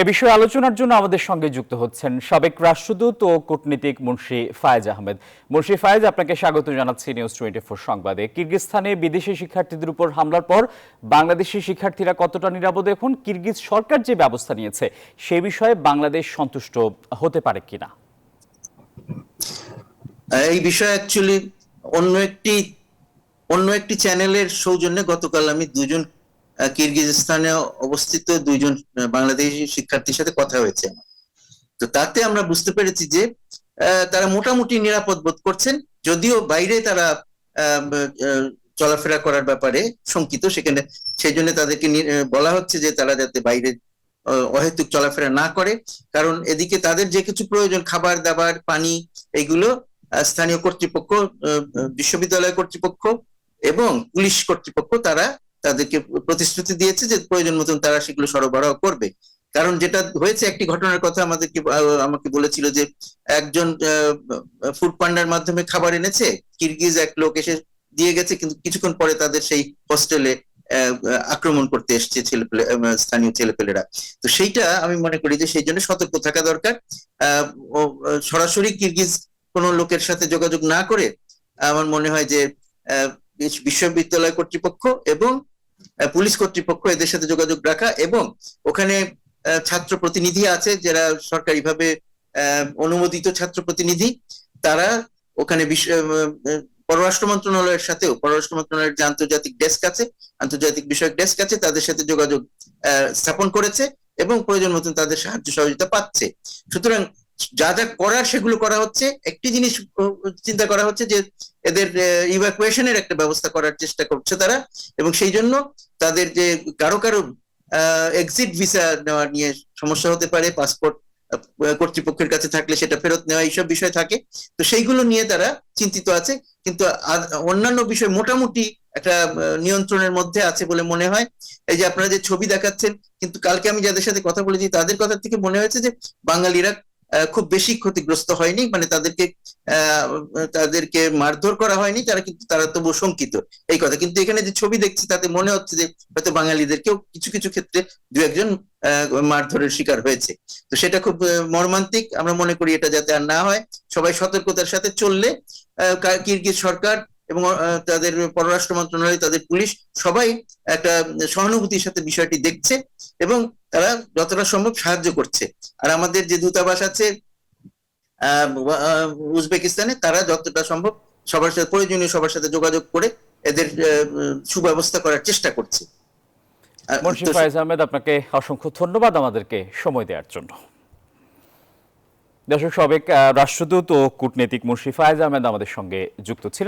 এ বিষয়ে আলোচনার জন্য আমাদের সঙ্গে যুক্ত হচ্ছেন সাবেক রাষ্ট্রদূত ও কূটনীতিক মুন্সি ফায়েজ আহমেদ। মুন্সি ফায়েজ, আপনাকে স্বাগত জানাচ্ছি নিউজ 24 সংবাদে। কিরগিজস্তানে বিদেশি শিক্ষার্থীদের উপর হামলার পর বাংলাদেশি শিক্ষার্থীরা কতটা নিরাপদ, এখন কিরগিজ সরকার যে ব্যবস্থা নিয়েছে সে বিষয়ে বাংলাদেশ সন্তুষ্ট হতে পারে কিনা? এই বিষয়ে অ্যাকচুয়ালি অন্য একটি চ্যানেলের সৌজন্যে গতকাল আমি দুজন কিরগিজস্তানে অবস্থিত দুইজন বাংলাদেশি শিক্ষার্থীর সাথে কথা হয়েছে আমার। তো তাতে আমরা বুঝতে পেরেছি যে তারা মোটামুটি নিরাপদ বোধ করছেন, যদিও বাইরে তারা চলাফেরা করার ব্যাপারে শঙ্কিত। সেখানে সেই জন্য তাদেরকে বলা হচ্ছে যে তারা যাতে বাইরে অহেতুক চলাফেরা না করে, কারণ এদিকে তাদের যে কিছু প্রয়োজন, খাবার দাবার পানি, এইগুলো স্থানীয় কর্তৃপক্ষ, বিশ্ববিদ্যালয় কর্তৃপক্ষ এবং পুলিশ কর্তৃপক্ষ তারা তাদেরকে প্রতিশ্রুতি দিয়েছে যে প্রয়োজন মতন তারা সেগুলো সরবরাহ করবে। কারণ যেটা হয়েছে, একটি ঘটনার কথা আমাকে বলেছিল যে একজন ফুড পান্ডার মাধ্যমে খাবার এনেছে, কিরগিজ এক লোক এসে দিয়ে গেছে, কিন্তু কিছুক্ষণ পরে তাদের সেই হোস্টেলে আক্রমণ করতে এসছে স্থানীয় ছেলেপেলেরা। তো সেইটা আমি মনে করি যে সেই জন্য সতর্ক থাকা দরকার। সরাসরি কিরগিজ কোনো লোকের সাথে যোগাযোগ না করে আমার মনে হয় যে বিশ্ববিদ্যালয় কর্তৃপক্ষ এবং পুলিশ কর্তৃপক্ষ এদের সাথে যোগাযোগ রাখা, এবং ওখানে ছাত্র প্রতিনিধি আছে যারা সরকারিভাবে অনুমোদিত ছাত্র প্রতিনিধি, তারা ওখানে পররাষ্ট্র মন্ত্রণালয়ের সাথেও, পররাষ্ট্র মন্ত্রণালয়ের যে আন্তর্জাতিক ডেস্ক আছে, আন্তর্জাতিক বিষয়ক ডেস্ক আছে, তাদের সাথে যোগাযোগ স্থাপন করেছে এবং প্রয়োজন মতন তাদের সাহায্য সহযোগিতা পাচ্ছে। সুতরাং যা যা করার সেগুলো করা হচ্ছে। একটি জিনিস চিন্তা করা হচ্ছে যে এদের ইভাকুয়েশনের একটা ব্যবস্থা করার চেষ্টা করছে তারা, এবং সেই জন্য তাদের যে কারো কারো এক্সিট ভিসা নেওয়া নিয়ে সমস্যা হতে পারে, পাসপোর্ট কর্তৃপক্ষের কাছে থাকলে সেটা ফেরত নেওয়া, এইসব বিষয় থাকে। তো সেইগুলো নিয়ে তারা চিন্তিত আছে, কিন্তু অন্যান্য বিষয় মোটামুটি একটা নিয়ন্ত্রণের মধ্যে আছে বলে মনে হয়। এই যে আপনারা যে ছবি দেখাচ্ছেন, কিন্তু কালকে আমি যাদের সাথে কথা বলেছি তাদের কথা থেকে মনে হয়েছে যে বাঙালিরা খুব বেশি ক্ষতিগ্রস্ত হয়নি, মানে তাদেরকে মারধর করা হয়নি, তারা তবু শঙ্কিত এই কথা। কিন্তু এখানে যে ছবি দেখছি তাতে মনে হচ্ছে যে হয়তো বাঙালিদেরকেও কিছু কিছু ক্ষেত্রে দু একজন মারধরের শিকার হয়েছে। তো সেটা খুব মর্মান্তিক। আমরা মনে করি এটা যাতে আর না হয়, সবাই সতর্কতার সাথে চললে কিরগিজ সরকার এবং তাদের পররাষ্ট্র মন্ত্রণালয়, তাদের পুলিশ সবাই একটা সহানুভূতির সাথে বিষয়টি দেখছে এবং তারা যতটা সম্ভব সাহায্য করছে। আর আমাদের যে দূতাবাস আছে উজবেকিস্তানে, তারা যতটা সম্ভব সবার সাথে, প্রয়োজনীয় সবার সাথে যোগাযোগ করে এদের সুব্যবস্থা করার চেষ্টা করছে। মুন্সি ফায়েজ আহমেদ, আপনাকে অসংখ্য ধন্যবাদ আমাদেরকে সময় দেওয়ার জন্য। দর্শক, সাবেক রাষ্ট্রদূত ও কূটনীতিক মুন্সি ফায়েজ আহমেদ আমাদের সঙ্গে যুক্ত ছিলেন।